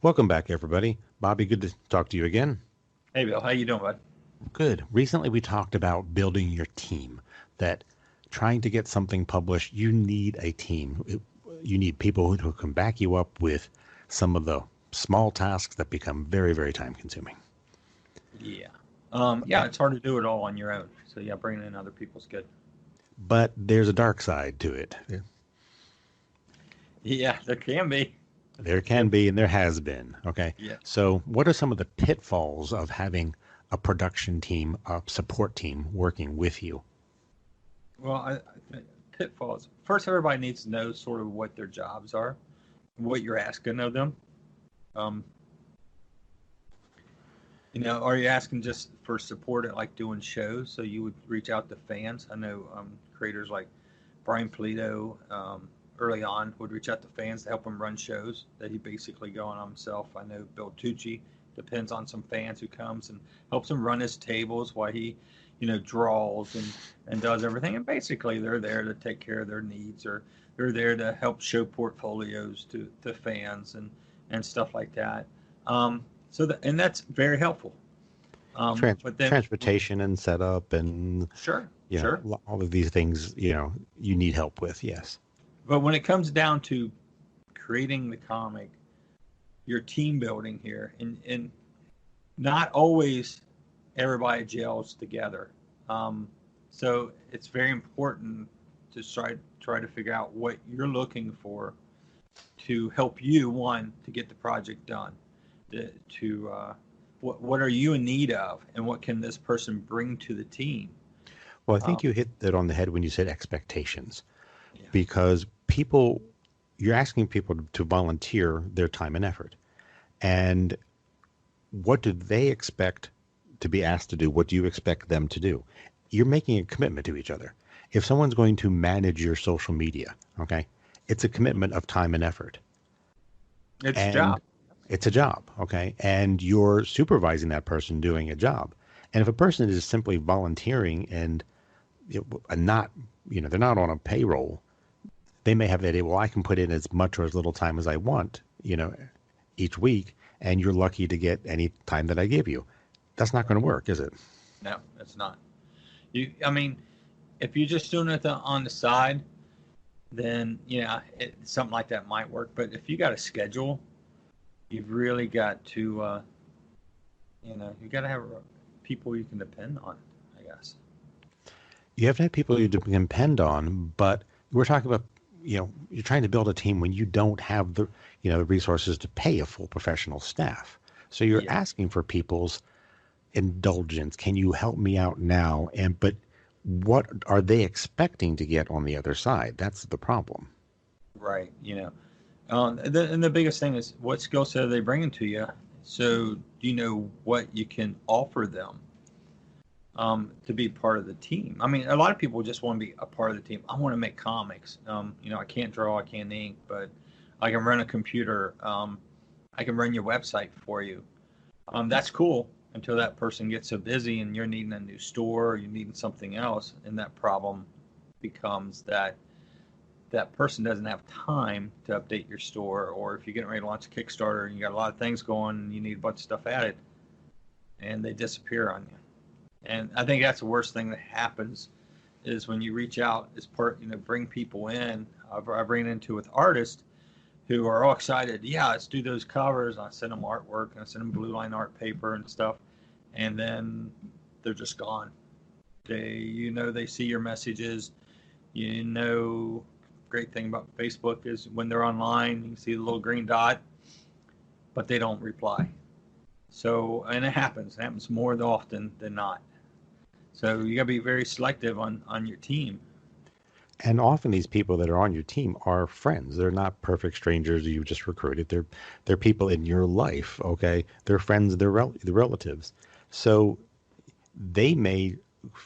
Welcome back, everybody. Bobby, good to talk to you again. Hey, Bill. How you doing, bud? Good. Recently, we talked about building your team, that trying to get something published, you need a team. You need people who can back you up with some of the small tasks that become very, very time consuming. Yeah. Yeah, it's hard to do it all on your own. So, yeah, bringing in other people's good. But there's a dark side to it. Yeah, there can be. There can Yep. be, and there has been. Okay. Yeah. So, what are some of the pitfalls of having a production team, a support team working with you? Well, I think pitfalls. First, everybody needs to know sort of what their jobs are, what you're asking of them. Um, are you asking just for support at like doing shows? So you would reach out to fans. I know creators like Brian Polito early on would reach out to fans to help him run shows that he basically go on himself. I know Bill Tucci depends on some fans who comes and helps him run his tables while he, draws and does everything. And basically they're there to take care of their needs, or they're there to help show portfolios to fans and stuff like that. And that's very helpful. But then Transportation and setup and sure, sure. all of these things, you need help with. Yes. But when it comes down to creating the comic, your team building here, and not always everybody gels together. So it's very important to try to figure out what you're looking for to help you, one, to get the project done. What are you in need of, and what can this person bring to the team? Well, I think you hit that on the head when you said expectations, Yeah. because you're asking people to volunteer their time and effort. And what do they expect to be asked to do? What do you expect them to do? You're making a commitment to each other. If someone's going to manage your social media, okay, it's a commitment of time and effort. It's a And job. it's a job, okay? And you're supervising that person doing a job. And if a person is simply volunteering and not, they're not on a payroll, they may have that, well, I can put in as much or as little time as I want, each week, and you're lucky to get any time that I give you. That's not going to work, is it? No, it's not. If you're just doing it on the side, then something like that might work. But if you got a schedule, you've really got to, you got to have people you can depend on, I guess. You have to have people you can depend on, but we're talking about, you're trying to build a team when you don't have the, resources to pay a full professional staff. So you're asking for people's indulgence. Can you help me out now? But what are they expecting to get on the other side? That's the problem. Right. And the biggest thing is, what skill set are they bringing to you? So do you know what you can offer them to be part of the team? I mean, a lot of people just want to be a part of the team. I want to make comics. I can't draw, I can't ink, but I can run a computer. I can run your website for you. That's cool until that person gets so busy and you're needing a new store, or you're needing something else, and that problem becomes that person doesn't have time to update your store, or if you're getting ready to launch a Kickstarter and you got a lot of things going and you need a bunch of stuff added, and they disappear on you. And I think that's the worst thing that happens, is when you reach out as bring people in. I bring into with artists who are all excited. Yeah, let's do those covers. I send them artwork, and I send them blue line art paper and stuff, and then they're just gone. They see your messages. Great thing about Facebook is when they're online, you can see the little green dot, but they don't reply. So, and it happens more often than not. So you got to be very selective on your team. And often these people that are on your team are friends. They're not perfect strangers you just recruited. They're people in your life, okay? They're friends, they're relatives. So they may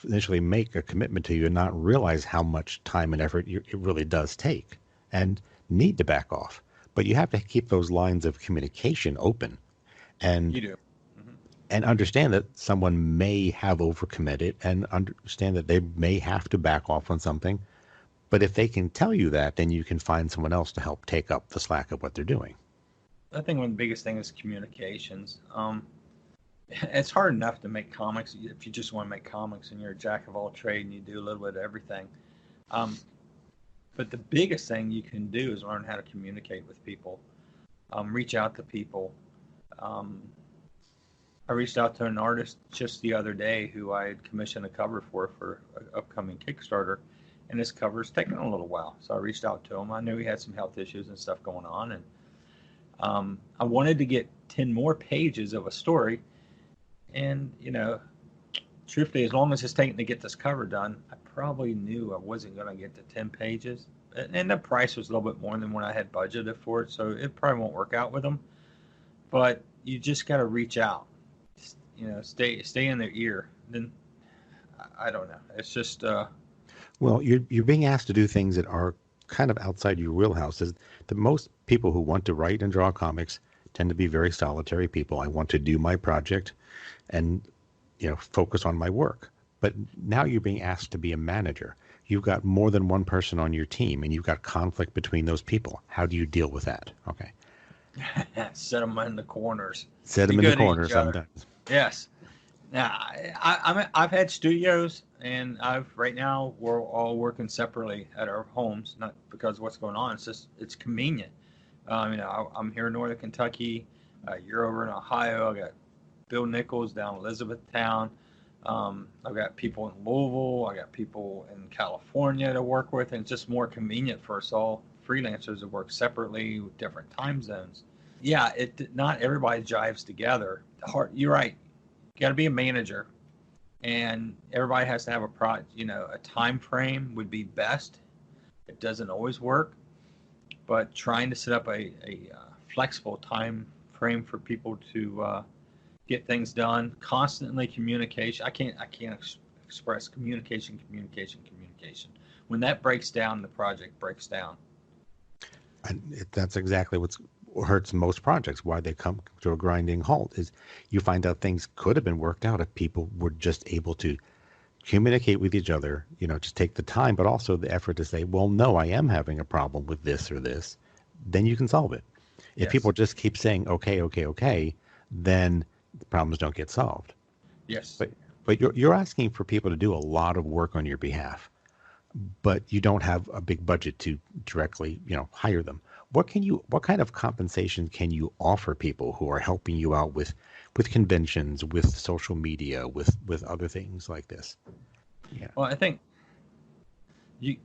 initially make a commitment to you and not realize how much time and effort it really does take, and need to back off. But you have to keep those lines of communication open. And You do. Mm-hmm. and understand that someone may have overcommitted, and understand that they may have to back off on something. But if they can tell you that, then you can find someone else to help take up the slack of what they're doing. I think one of the biggest thing is communications. It's hard enough to make comics if you just want to make comics and you're a jack of all trade and you do a little bit of everything. Um, but the biggest thing you can do is learn how to communicate with people, reach out to people. Um, I reached out to an artist just the other day who I had commissioned a cover for an upcoming Kickstarter, and his cover's taken a little while. So I reached out to him. I knew he had some health issues and stuff going on, and I wanted to get 10 more pages of a story. And, truthfully, as long as it's taking to get this cover done, I probably knew I wasn't going to get to 10 pages. And the price was a little bit more than what I had budgeted for it, so it probably won't work out with them. But you just got to reach out, stay in their ear. Then I don't know. It's just Well, you're being asked to do things that are kind of outside your wheelhouse. Is the most people who want to write and draw comics tend to be very solitary people. I want to do my project and focus on my work. But now you're being asked to be a manager. You've got more than one person on your team, and you've got conflict between those people. How do you deal with that? Okay, set them in the corners. set Be them in the good to corner each other. sometimes. Yes. Now, I've had studios, and right now we're all working separately at our homes, not because of what's going on. It's just it's convenient. I'm here in Northern Kentucky. You're over in Ohio. I got Bill Nichols down in Elizabethtown. I've got people in Louisville. I got people in California to work with, and it's just more convenient for us all freelancers to work separately with different time zones. Yeah, not everybody jives together. You're right. You got to be a manager, and everybody has to have a time frame would be best. It doesn't always work, but trying to set up a flexible time frame for people to get things done, constantly communication. I can't express communication. When that breaks down, the project breaks down. And that's exactly what hurts most projects. Why they come to a grinding halt is you find out things could have been worked out if people were just able to communicate with each other, just take the time, but also the effort to say, well, no, I am having a problem with this or this. Then you can solve it. If people Yes. just keep saying, okay, okay, okay, then the problems don't get solved. Yes. But you're asking for people to do a lot of work on your behalf, but you don't have a big budget to directly, hire them. What kind of compensation can you offer people who are helping you out with conventions, with social media, with other things like this? Yeah. Well, I think you.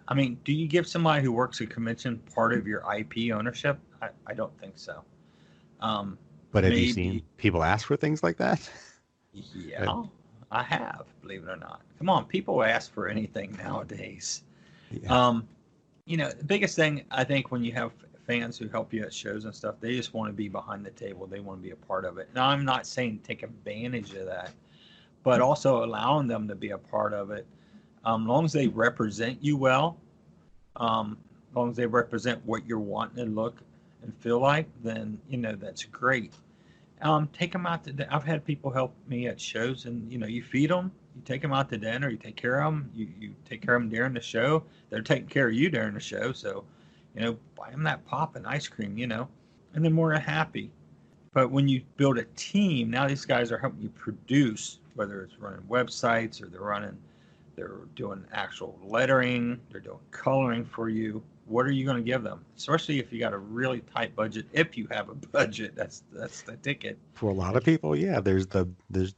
I mean, do you give somebody who works a convention part of your IP ownership? I don't think so. But have you seen Maybe. people ask for things like that? Uh, Yeah, I have. Believe it or not. Come on, people ask for anything nowadays. yeah. Um, the biggest thing I think when you have fans who help you at shows and stuff, they just want to be behind the table. They want to be a part of it. Now, I'm not saying take advantage of that, but also allowing them to be a part of it. As long as they represent you well, as long as they represent what you're wanting to look and feel like, then that's great. Take them out to. I've had people help me at shows, and you feed them, you take them out to dinner, you take care of them, you take care of them during the show. They're taking care of you during the show, so buy them that pop and ice cream, and they're more than happy. But when you build a team, now these guys are helping you produce, whether it's running websites or they're doing actual lettering, they're doing coloring for you. What are you going to give them? Especially if you got a really tight budget. If you have a budget, that's the ticket. For a lot of people, yeah, there's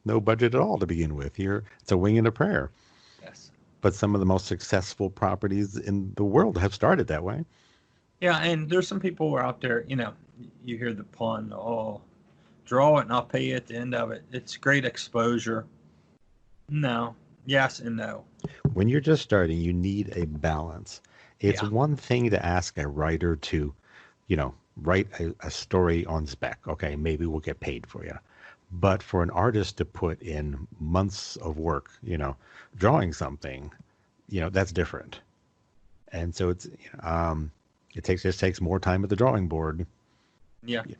no budget at all to begin with. It's a wing and a prayer. Yes. But some of the most successful properties in the world have started that way. Yeah, and there's some people who are out there. You hear the pun, "Oh, draw it and I'll pay you at the end of it." It's great exposure. No. Yes and no. When you're just starting, you need a balance. It's Yeah. one thing to ask a writer to, write a story on spec. Okay, maybe we'll get paid for you. But for an artist to put in months of work, drawing something, that's different. And so just takes more time at the drawing board. Yeah. Yeah.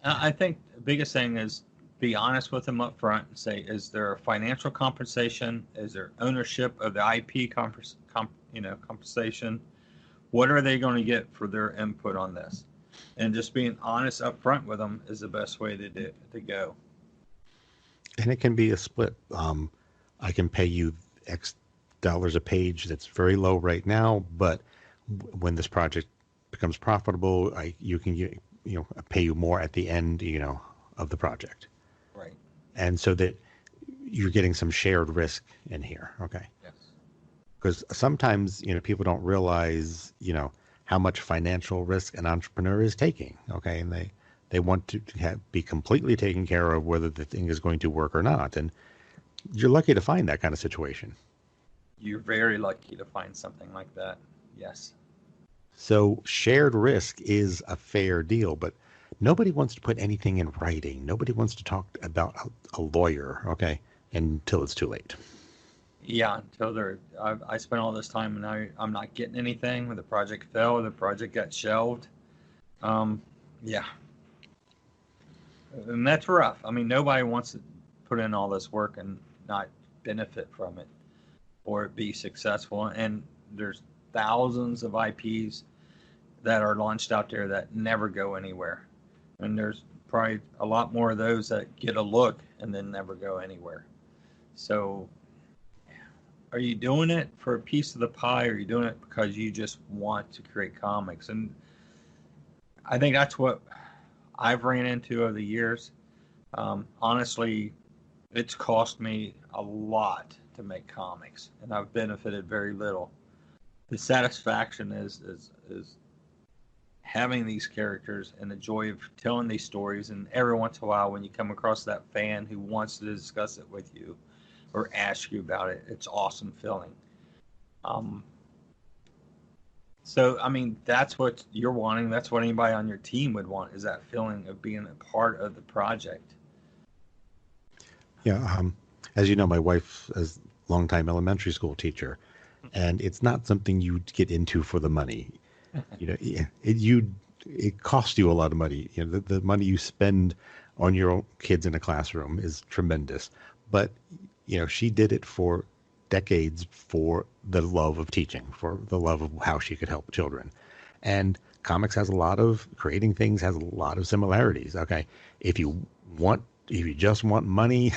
I think the biggest thing is be honest with them up front and say, is there a financial compensation? Is there ownership of the IP compensation? What are they going to get for their input on this? And just being honest up front with them is the best way to go. And it can be a split. I can pay you X dollars a page. That's very low right now, but when this project becomes profitable, you can pay you more at the end, of the project, Right. and so that you're getting some shared risk in here. Okay, Yes. because sometimes people don't realize how much financial risk an entrepreneur is taking. Okay, and they want to be completely taken care of whether the thing is going to work or not, and you're lucky to find that kind of situation. You're very lucky to find something like that. Yes. So shared risk is a fair deal, but nobody wants to put anything in writing. Nobody wants to talk about a lawyer, okay, until it's too late. Yeah, until I spent all this time and now I'm not getting anything. When the project fell, the project got shelved. Um, yeah, and that's rough. I mean, nobody wants to put in all this work and not benefit from it or be successful. And there's thousands of IPs that are launched out there that never go anywhere. And there's probably a lot more of those that get a look and then never go anywhere. So, are you doing it for a piece of the pie, or are you doing it because you just want to create comics? And I think that's what I've ran into over the years. Honestly, it's cost me a lot to make comics, and I've benefited very little. The satisfaction is having these characters and the joy of telling these stories. And every once in a while, when you come across that fan who wants to discuss it with you or ask you about it, it's awesome feeling. Um, so, I mean, that's what you're wanting. That's what anybody on your team would want, is that feeling of being a part of the project. Yeah, as you know, my wife is a longtime elementary school teacher, and it's not something you get into for the money. It costs you a lot of money. The money you spend on your own kids in a classroom is tremendous, but she did it for decades for the love of teaching, for the love of how she could help children. And comics has a lot of creating things has a lot of similarities. Okay, if you just want money,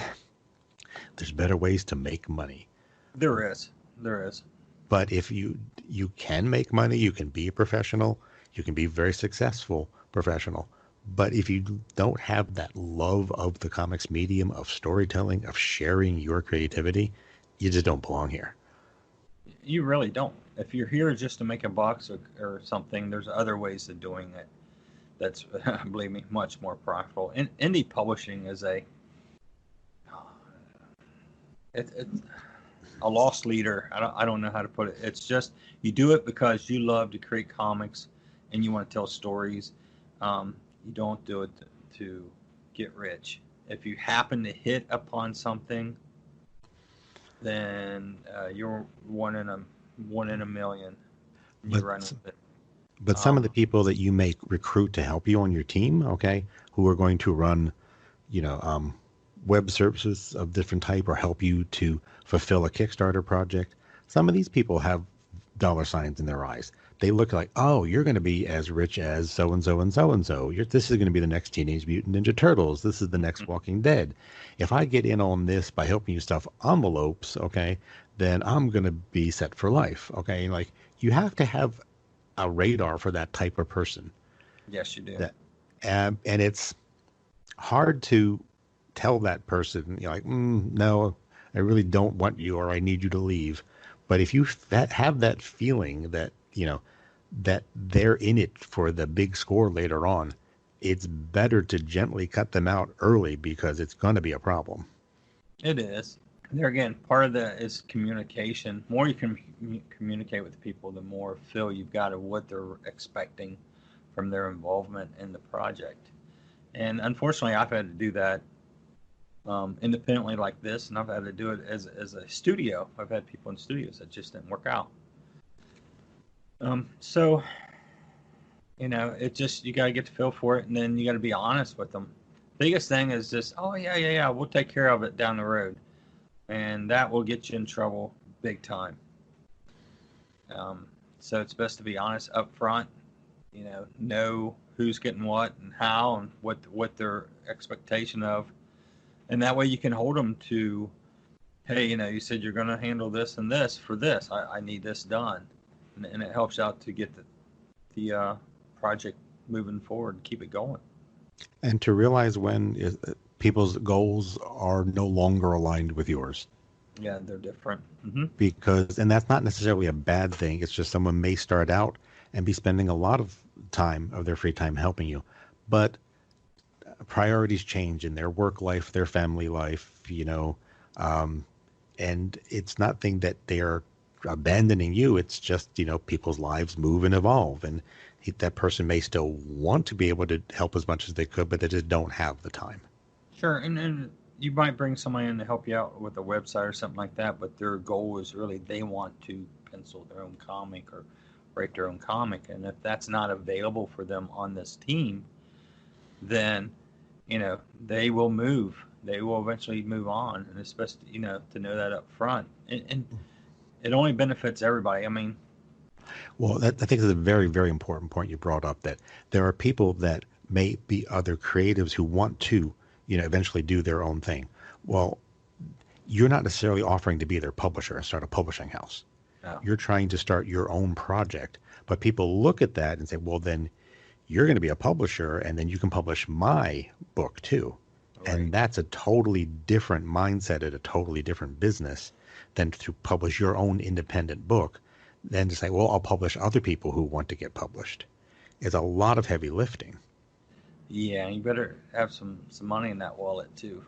there's better ways to make money. There is. There is. But if you can make money, you can be a professional, you can be very successful professional. But if you don't have that love of the comics medium, of storytelling, of sharing your creativity, you just don't belong here. You really don't. If you're here just to make a box or something, there's other ways of doing it. That's, believe me, much more profitable. Indie publishing is it's a lost leader. I don't know how to put it. It's just you do it because you love to create comics and you want to tell stories. You don't do it to get rich. If you happen to hit upon something, then you're one in a million. And you run But with it. but some of the Um, people that you may recruit to help you on your team, okay, who are going to run, you know, um, web services of different type or help you to fulfill a Kickstarter project, some of these people have dollar signs in their eyes. They look like, oh, you're going to be as rich as so and so and so and so. This is going to be the next Teenage Mutant Ninja Turtles. This is the next Walking Dead. If I get in on this by helping you stuff envelopes, okay, then I'm going to be set for life. Okay, like you have to have a radar for that type of person. yes, you do. That and it's hard to tell that person, like, no, I really don't want you, or I need you to leave. But if you have that feeling that that they're in it for the big score later on, it's better to gently cut them out early because it's going to be a problem. It is. There again, part of that is communication. The more you can communicate with people, the more feel you've got of what they're expecting from their involvement in the project. And unfortunately, I've had to do that independently like this, and I've had to do it as a studio. I've had people in studios that just didn't work out. So it just you got to get the feel for it, and then you got to be honest with them. Biggest thing is just, oh yeah, we'll take care of it down the road, and that will get you in trouble big time. So it's best to be honest up front. Know who's getting what and how and what their expectation of, and that way you can hold them to, hey, you said you're going to handle this and this for this. I need this done, and it helps out to get the project moving forward and keep it going. And to realize when people's goals are no longer aligned with yours. Yeah, they're different. Mm-hmm. Because, and that's not necessarily a bad thing. It's just someone may start out and be spending a lot of time of their free time helping you, but priorities change in their work life, their family life, and it's nothing that they're abandoning you. It's just, people's lives move and evolve. And that person may still want to be able to help as much as they could, but they just don't have the time. Sure. And you might bring somebody in to help you out with a website or something like that, but their goal is really they want to pencil their own comic or write their own comic. And if that's not available for them on this team, then, they will move. They will eventually move on. And especially, to know that up front. And it only benefits everybody. I mean, well, I think it's a very, very important point you brought up, that there are people that may be other creatives who want to, eventually do their own thing. Well, you're not necessarily offering to be their publisher and start a publishing house. no. You're trying to start your own project. But people look at that and say, well, then you're going to be a publisher and then you can publish my book too. Right. And that's a totally different mindset at a totally different business than to publish your own independent book. Then to say, well, I'll publish other people who want to get published. It's a lot of heavy lifting. Yeah, you better have some money in that wallet too.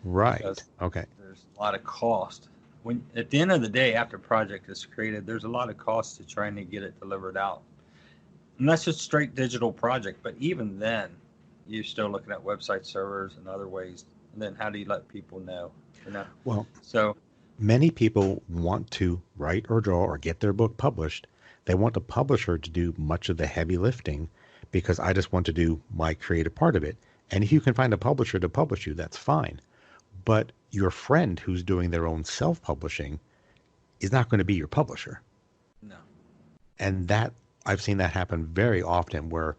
Right. Okay. There's a lot of cost. When at the end of the day, after a project is created, there's a lot of cost to trying to get it delivered out. And that's just straight digital project. But even then, you're still looking at website servers and other ways. And then how do you let people know? Well, So many people want to write or draw or get their book published. They want the publisher to do much of the heavy lifting because I just want to do my creative part of it. And if you can find a publisher to publish you, that's fine. But your friend who's doing their own self-publishing is not going to be your publisher. no. And that I've seen that happen very often, where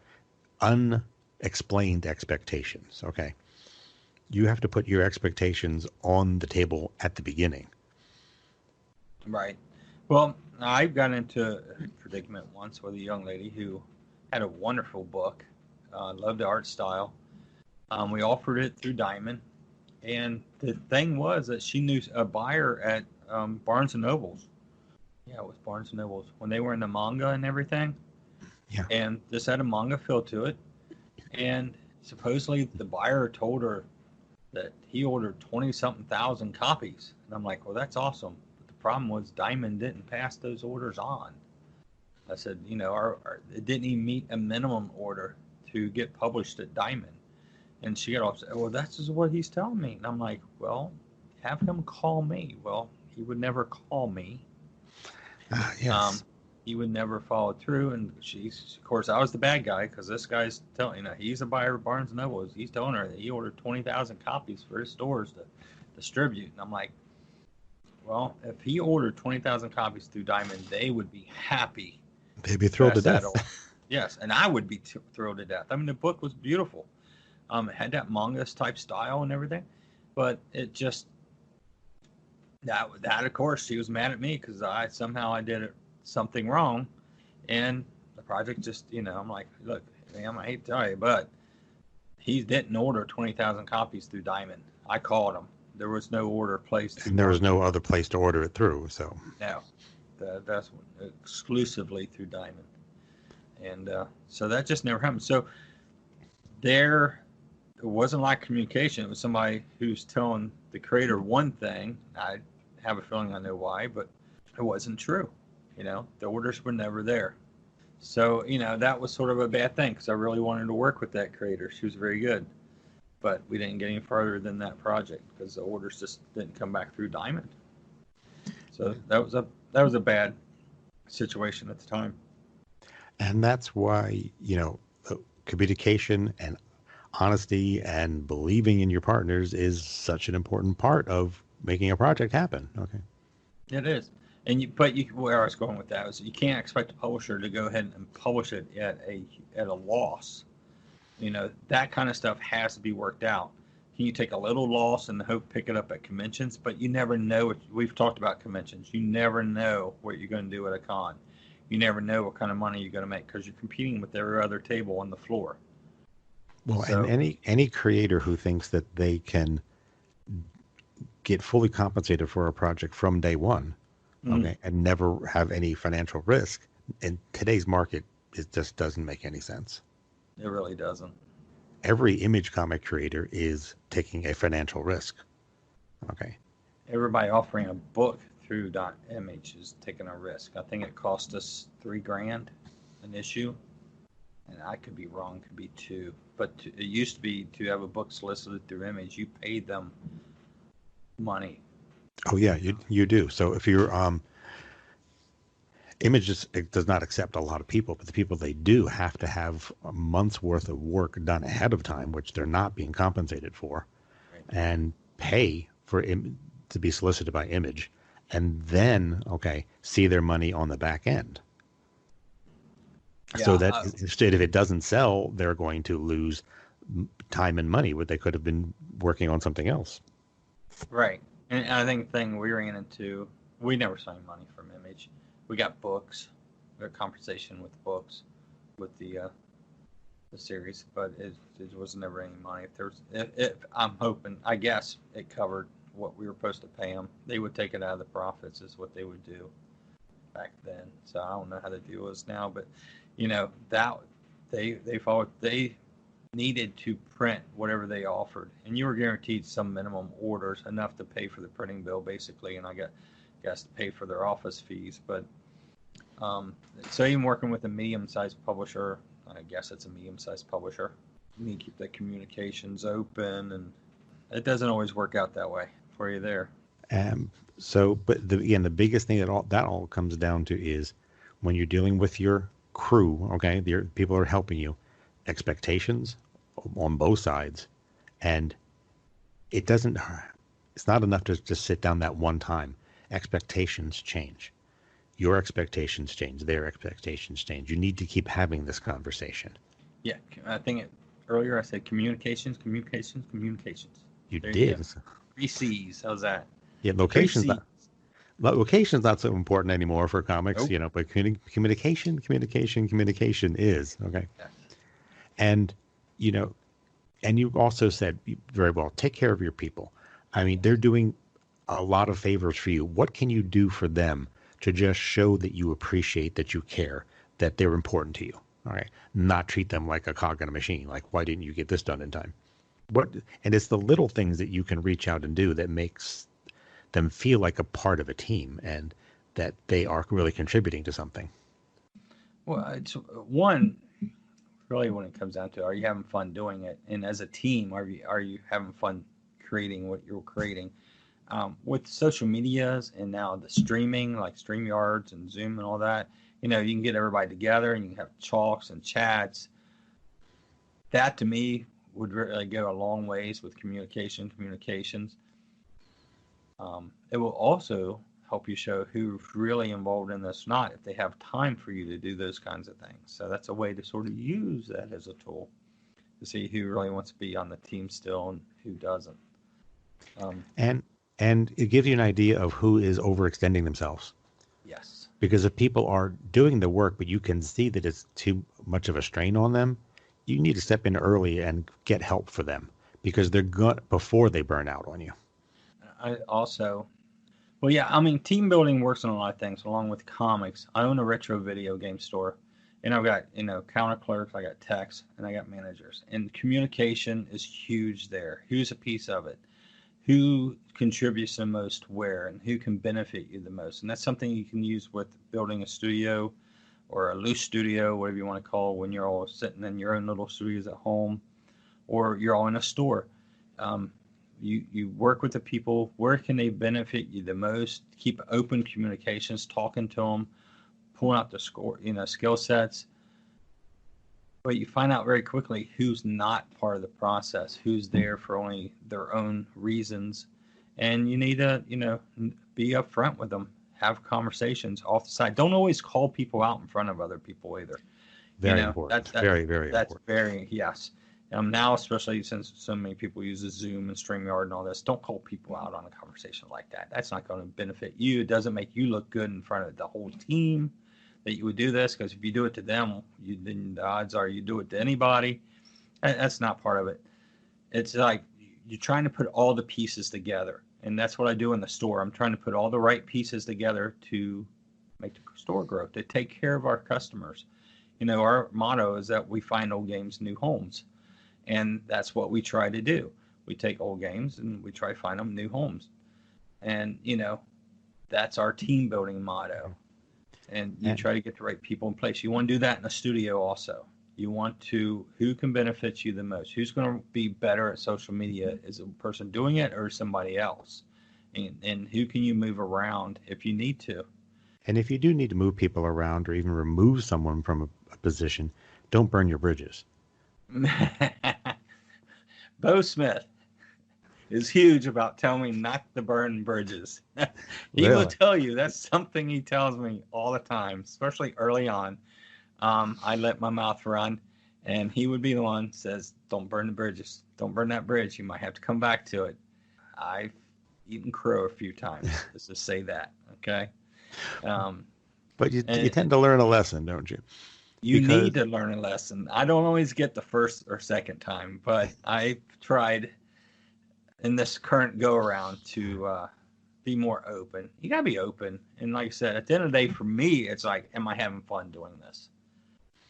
unexplained expectations. Okay. You have to put your expectations on the table at the beginning. Right. Well, I've got into a predicament once with a young lady who had a wonderful book, loved the art style. We offered it through Diamond. And the thing was that she knew a buyer at Barnes & Nobles. Yeah, it was Barnes & Nobles. When they were in the manga and everything. Yeah. And this had a manga feel to it. And supposedly the buyer told her that he ordered 20-something thousand copies. And I'm like, well, that's awesome. But the problem was Diamond didn't pass those orders on. I said, it didn't even meet a minimum order to get published at Diamond. And she got upset. Well, that's just what he's telling me. And I'm like, well, have him call me. Well, he would never call me. Yes. He would never follow through. And of course, I was the bad guy because this guy's telling, he's a buyer of Barnes & Noble. He's telling her that he ordered 20,000 copies for his stores to distribute. And I'm like, well, if he ordered 20,000 copies through Diamond, they would be happy. They'd be thrilled to death. Yes, and I would be thrilled to death. I mean, the book was beautiful. It had that manga type style and everything, but it just that of course she was mad at me because I did something wrong, and the project just I'm like, look, ma'am, I hate to tell you, but he didn't order 20,000 copies through Diamond. I called him. There was no order placed, and there was no other place to order it through. So no, that's exclusively through Diamond, and so that just never happened. So it wasn't like communication. It was somebody who's telling the creator one thing. I have a feeling I know why, but it wasn't true. The orders were never there. So, that was sort of a bad thing because I really wanted to work with that creator. She was very good. But we didn't get any further than that project because the orders just didn't come back through Diamond. So that was a bad situation at the time. And that's why, communication and honesty and believing in your partners is such an important part of making a project happen. Okay. It is. Where I was going with that was you can't expect a publisher to go ahead and publish it at a loss. That kind of stuff has to be worked out. Can you take a little loss and hope pick it up at conventions? But you never know. We've talked about conventions. You never know what you're going to do at a con. You never know what kind of money you're going to make because you're competing with every other table on the floor. Well, and So, any creator who thinks that they can get fully compensated for a project from day one, okay, and never have any financial risk in today's market, it just doesn't make any sense. it really doesn't. Every image comic creator is taking a financial risk. Okay. Everybody offering a book through Image is taking a risk. I think it cost us $3,000 an issue, and I could be wrong, could be two. But it used to be to have a book solicited through Image, you paid them money. Oh yeah, you do. So if you're Images, it does not accept a lot of people, but the people they do have to have a month's worth of work done ahead of time, which they're not being compensated for, Right. and pay for to be solicited by Image, and then see their money on the back end. Yeah, So that instead, if it doesn't sell, they're going to lose time and money, where they could have been working on something else. right. And I think the thing we ran into, we never signed money from Image. We got books, we got compensation with books, with the series, but it was never any money. If I'm hoping, I guess it covered what we were supposed to pay them. They would take it out of the profits, is what they would do back then. So I don't know how the deal is now, but that they needed to print whatever they offered, and you were guaranteed some minimum orders, enough to pay for the printing bill basically, and I guess to pay for their office fees. But so even working with a medium-sized publisher, I guess it's a medium-sized publisher, you need to keep the communications open, and it doesn't always work out that way for you there. But the biggest thing that all comes down to is when you're dealing with your crew, okay, the people are helping you, expectations on both sides, and it's not enough to just sit down that one time. Expectations change. Your expectations change. Their expectations change. You need to keep having this conversation. Yeah, I think earlier I said communications. You There did. You go. 3 C's. How's that? Yeah, location's not so important anymore for comics, Nope. But communication is okay. Yes. And and you also said very well, take care of your people. I mean, they're doing a lot of favors for you. What can you do for them to just show that you appreciate, that you care, that they're important to you? All right. Not treat them like a cog in a machine. Like, why didn't you get this done in time? And it's the little things that you can reach out and do that makes them feel like a part of a team and that they are really contributing to something. Well, it's one, really, when it comes down to, are you having fun doing it? And as a team, are you having fun creating what you're creating? With social medias and now the streaming, like StreamYards and Zoom and all that, you can get everybody together and you can have talks and chats. That to me would really go a long ways with communications. It will also help you show who's really involved in this, not if they have time for you to do those kinds of things. So that's a way to sort of use that as a tool to see who really wants to be on the team still and who doesn't. And it gives you an idea of who is overextending themselves. Yes. Because if people are doing the work, but you can see that it's too much of a strain on them, you need to step in early and get help for them because they're good before they burn out on you. I also, well, yeah, I mean, team building works on a lot of things along with comics. I own a retro video game store, and I've got, counter clerks, I got techs, and I got managers. And communication is huge there. Who's a piece of it? Who contributes the most where, and who can benefit you the most? And that's something you can use with building a studio or a loose studio, whatever you want to call it, when you're all sitting in your own little studios at home, or you're all in a store. You work with the people. Where can they benefit you the most? Keep open communications, talking to them, pulling out the skill sets. But you find out very quickly who's not part of the process, who's there for only their own reasons, and you need to, be upfront with them. have conversations off the side. Don't always call people out in front of other people either. Very important. Very, very that's important. very, yes. Now, especially since so many people use Zoom and StreamYard and all this, don't call people out on a conversation like that. That's not going to benefit you. It doesn't make you look good in front of the whole team that you would do this, because if you do it to them, then the odds are you do it to anybody. That's not part of it. It's like you're trying to put all the pieces together, and that's what I do in the store. I'm trying to put all the right pieces together to make the store grow, to take care of our customers. Our motto is that we find old games new homes, and that's what we try to do. We take old games and we try to find them new homes, and that's our team building motto. And you try to get the right people in place. You want to do that in the studio also. You want to, who can benefit you the most? Who's going to be better at social media? Is a person doing it or somebody else? And who can you move around if you need to? And if you do need to move people around or even remove someone from a position, don't burn your bridges. Bo Smith is huge about telling me not to burn bridges. He Really? will tell you. That's something he tells me all the time, especially early on. I let my mouth run, and he would be the one that says, don't burn the bridges. Don't burn that bridge. You might have to come back to it. I've eaten crow a few times just to say that, okay? But you tend to learn a lesson, don't you? You need to learn a lesson. I don't always get the first or second time, but I've tried in this current go-around to be more open. You got to be open. And like I said, at the end of the day, for me, it's like, am I having fun doing this?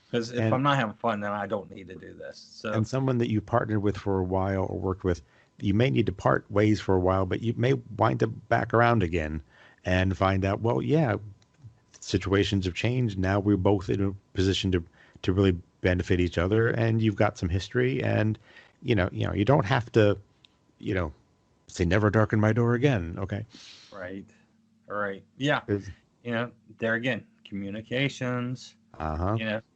Because if I'm not having fun, then I don't need to do this. So, and someone that you partnered with for a while or worked with, you may need to part ways for a while, but you may wind up back around again and find out, well, yeah, situations have changed. Now we're both in a position to really benefit each other, and you've got some history, and you don't have to, say never darken my door again. Okay. Right. All right. Yeah. There again, communications.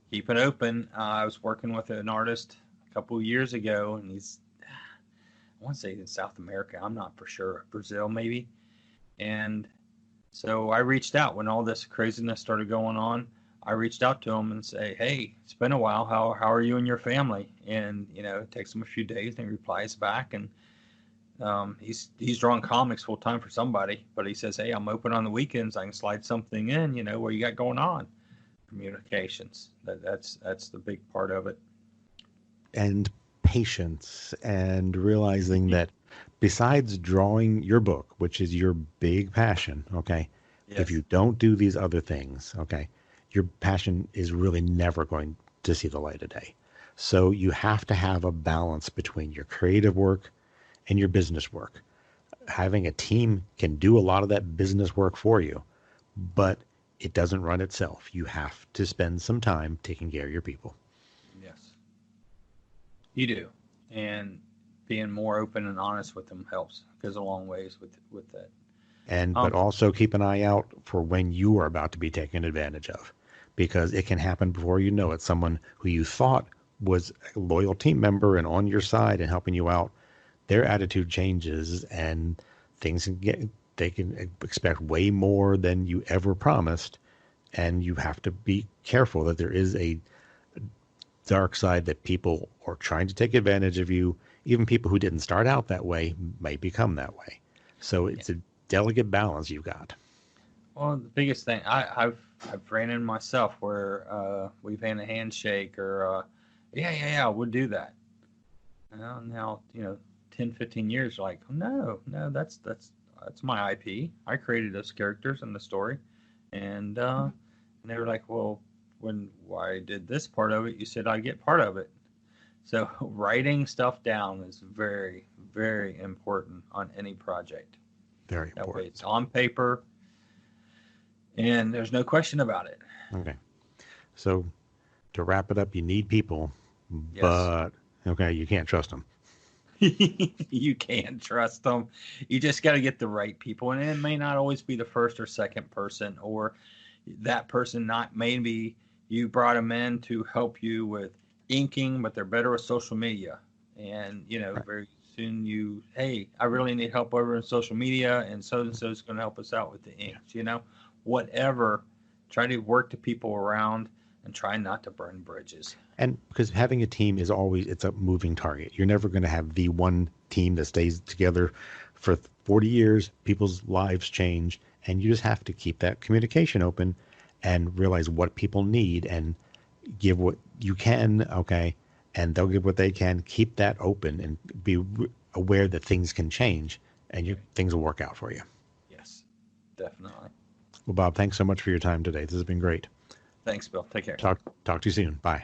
Keep it open. I was working with an artist a couple of years ago, and he's, I want to say in South America. I'm not for sure. Brazil, maybe. And so I reached out when all this craziness started going on. I reached out to him and say, hey, it's been a while. How are you and your family? And, it takes him a few days, and he replies back. And he's drawing comics full time for somebody, but he says, hey, I'm open on the weekends. I can slide something in, what you got going on. Communications. That's the big part of it. And patience, and realizing that besides drawing your book, which is your big passion, okay, yes. If you don't do these other things, okay, your passion is really never going to see the light of day. So you have to have a balance between your creative work and your business work. Having a team can do a lot of that business work for you, but it doesn't run itself. You have to spend some time taking care of your people. Yes, you do. And being more open and honest with them helps. Goes a long ways with that. And but also keep an eye out for when you are about to be taken advantage of, because it can happen before you know it. Someone who you thought was a loyal team member and on your side and helping you out, their attitude changes, and they can expect way more than you ever promised, and you have to be careful that there is a dark side that people are trying to take advantage of you. Even people who didn't start out that way may become that way. So it's a delicate balance you've got. Well, the biggest thing I've ran in myself where we've had a handshake or we'll do that. Now 10, 15 years, like, no, that's my IP. I created those characters in the story, and they were like, well, when I did this part of it, you said I get part of it. So writing stuff down is very, very important on any project. Very important. That way it's on paper, and there's no question about it. Okay. So to wrap it up, you need people, Yes. but okay, you can't trust them. You can't trust them. You just got to get the right people, and it may not always be the first or second person, or that person not maybe you brought them in to help you with inking, but they're better with social media. And Right. very soon hey, I really need help over in social media, and so is going to help us out with the inks. whatever. Try to work the people around and try not to burn bridges. And because having a team is always, it's a moving target. You're never going to have the one team that stays together for 40 years. People's lives change, and you just have to keep that communication open and realize what people need and give what you can, okay, and they'll give what they can. Keep that open and be aware that things can change, and things will work out for you. Yes, definitely. Well, Bob, thanks so much for your time today. This has been great. Thanks, Bill. Take care. Talk to you soon. Bye.